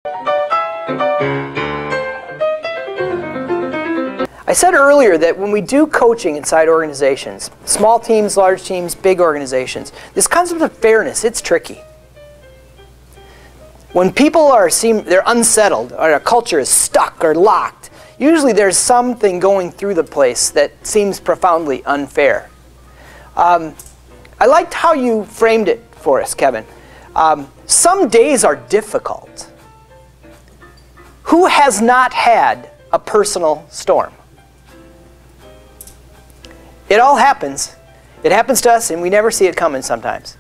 I said earlier that when we do coaching inside organizations, small teams, large teams, big organizations, this concept of fairness, it's tricky. When people they're unsettled, or a culture is stuck or locked, usually there's something going through the place that seems profoundly unfair. I liked how you framed it for us, Kevin. Some days are difficult. Who has not had a personal storm? It all happens. It happens to us, and we never see it coming sometimes.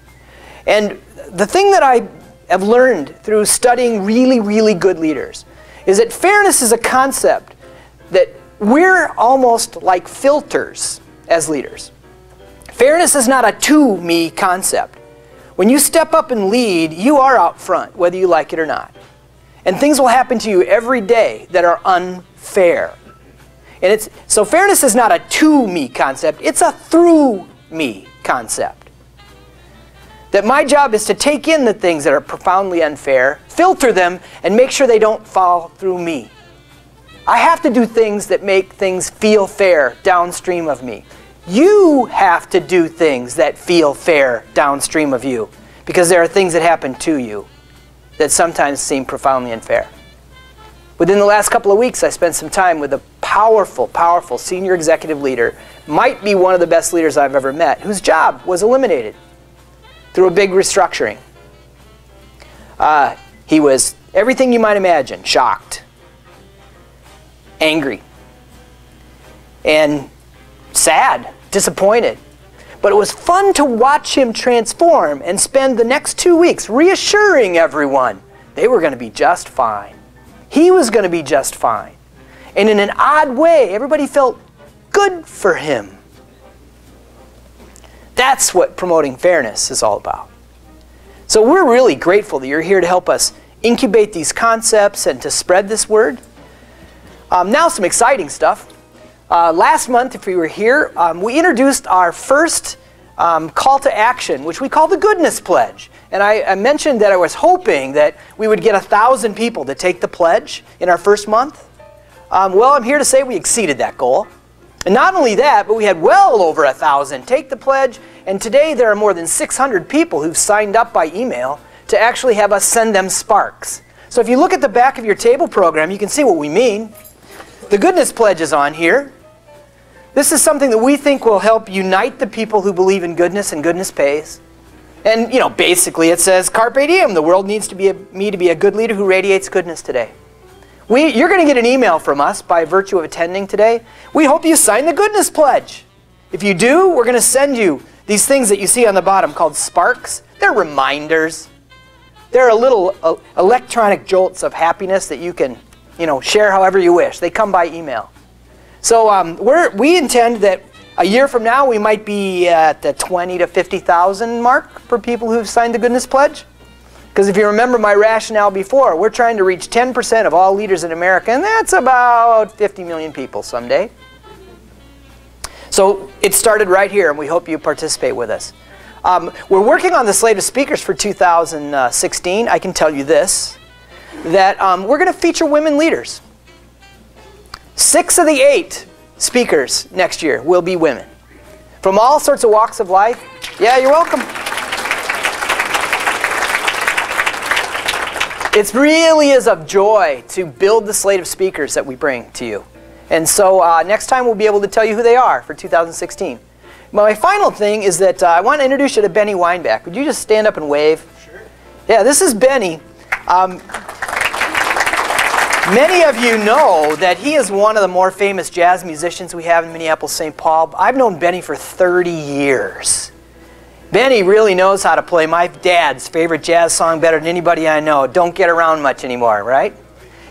And the thing that I have learned through studying really, really good leaders is that fairness is a concept that we're almost like filters as leaders. Fairness is not a to-me concept. When you step up and lead, you are out front, whether you like it or not. And things will happen to you every day that are unfair. And so fairness is not a to-me concept, it's a through-me concept. That my job is to take in the things that are profoundly unfair, filter them, and make sure they don't fall through me. I have to do things that make things feel fair downstream of me. You have to do things that feel fair downstream of you, because there are things that happen to you that sometimes seem profoundly unfair. Within the last couple of weeks, I spent some time with a powerful, powerful senior executive leader, might be one of the best leaders I've ever met, whose job was eliminated through a big restructuring. He was everything you might imagine: shocked, angry, and sad, disappointed. But it was fun to watch him transform and spend the next 2 weeks reassuring everyone they were going to be just fine. He was going to be just fine. And in an odd way, everybody felt good for him. That's what promoting fairness is all about. So we're really grateful that you're here to help us incubate these concepts and to spread this word. Now some exciting stuff. Last month, if you were here, we introduced our first call to action, which we call the Goodness Pledge. And I mentioned that I was hoping that we would get 1,000 people to take the pledge in our first month. Well, I'm here to say we exceeded that goal. And not only that, but we had well over 1,000 take the pledge. And today there are more than 600 people who've signed up by email to actually have us send them sparks. So if you look at the back of your table program, you can see what we mean. The Goodness Pledge is on here. This is something that we think will help unite the people who believe in goodness and goodness pays. And, you know, basically it says, Carpe diem, the world needs me to be a good leader who radiates goodness today. You're going to get an email from us by virtue of attending today. We hope you sign the Goodness Pledge. If you do, we're going to send you these things that you see on the bottom called sparks. They're reminders. They're little electronic jolts of happiness that you can, share however you wish. They come by email. So we intend that a year from now we might be at the 20 to 50,000 mark for people who've signed the Goodness Pledge. Because if you remember my rationale before, we're trying to reach 10% of all leaders in America, and that's about 50 million people someday. So it started right here, and we hope you participate with us. We're working on the slate of speakers for 2016. I can tell you this, that we're going to feature women leaders. 6 of the 8 speakers next year will be women. From all sorts of walks of life. Yeah, you're welcome. It really is of joy to build the slate of speakers that we bring to you. And so next time we'll be able to tell you who they are for 2016. My final thing is that I want to introduce you to Benny Weinbach. Would you just stand up and wave? Sure. Yeah, this is Benny. Many of you know that he is one of the more famous jazz musicians we have in Minneapolis-St. Paul. I've known Benny for 30 years. Benny really knows how to play my dad's favorite jazz song better than anybody I know. Don't get around much anymore, right?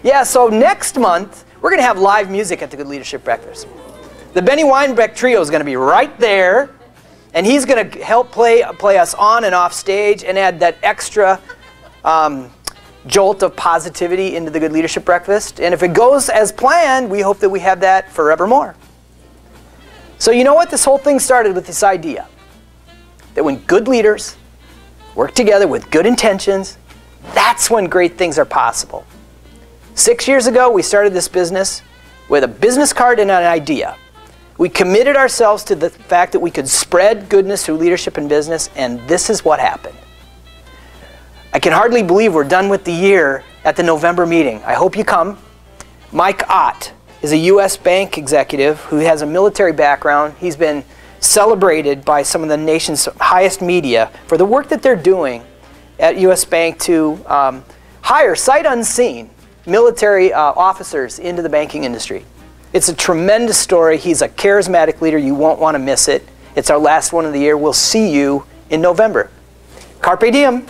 Yeah, so next month, we're going to have live music at the Good Leadership Breakfast. The Benny Weinbach Trio is going to be right there, and he's going to help play us on and off stage and add that extra jolt of positivity into the Good Leadership Breakfast. And if it goes as planned, we hope that we have that forevermore. So you know what? This whole thing started with this idea that when good leaders work together with good intentions, that's when great things are possible. 6 years ago, we started this business with a business card and an idea. We committed ourselves to the fact that we could spread goodness through leadership and business, and this is what happened. I can hardly believe we're done with the year at the November meeting. I hope you come. Mike Ott is a U.S. bank executive who has a military background. He's been celebrated by some of the nation's highest media for the work that they're doing at U.S. Bank to hire sight unseen military officers into the banking industry. It's a tremendous story. He's a charismatic leader. You won't want to miss it. It's our last one of the year. We'll see you in November. Carpe diem.